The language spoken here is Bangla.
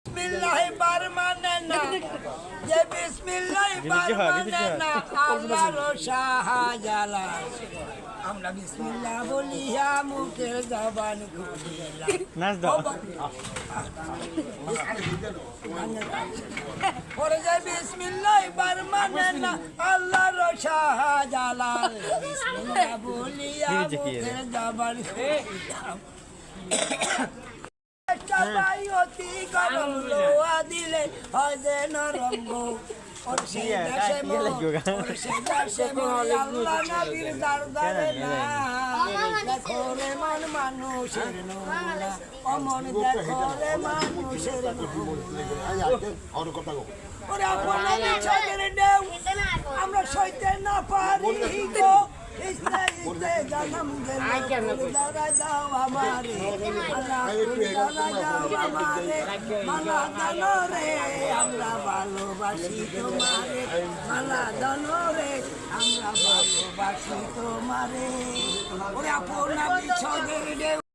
বিসমিল্লাহ বার মানে না, যে বিসমিল্লাহ বার মানে না, আল্লাহর শাহজালাল। আমরা বিসমিল্লাহ বলিয়া মুখের জবান খুলিলাম, পরে যে বিসমিল্লাহ বার মানে না, আল্লাহর শাহজালাল। বিসমিল্লাহ বলিয়া মুখের জবান খুলিলাম। সবাই অতি গরম লোয়া দিলে হয় যে নরম গো, ওর সে দেশে আল্লাহ নবীর দরবারে না। দেখো রে মন মানুষের নমুনা, অমন দেখো রে মানুষের ওরে আপনার ছয়ের ঢেউ আমরা সইতে না পারি গো। জনম দাদা যাও আমারে, দাদা যাও আমারে, মালা দানো রে আমরা ভালোবাসি তোমারে, মালা দানো রে আমরা ভালোবাসি তোমারে। ওরে আপনার ছয়ের ঢেউ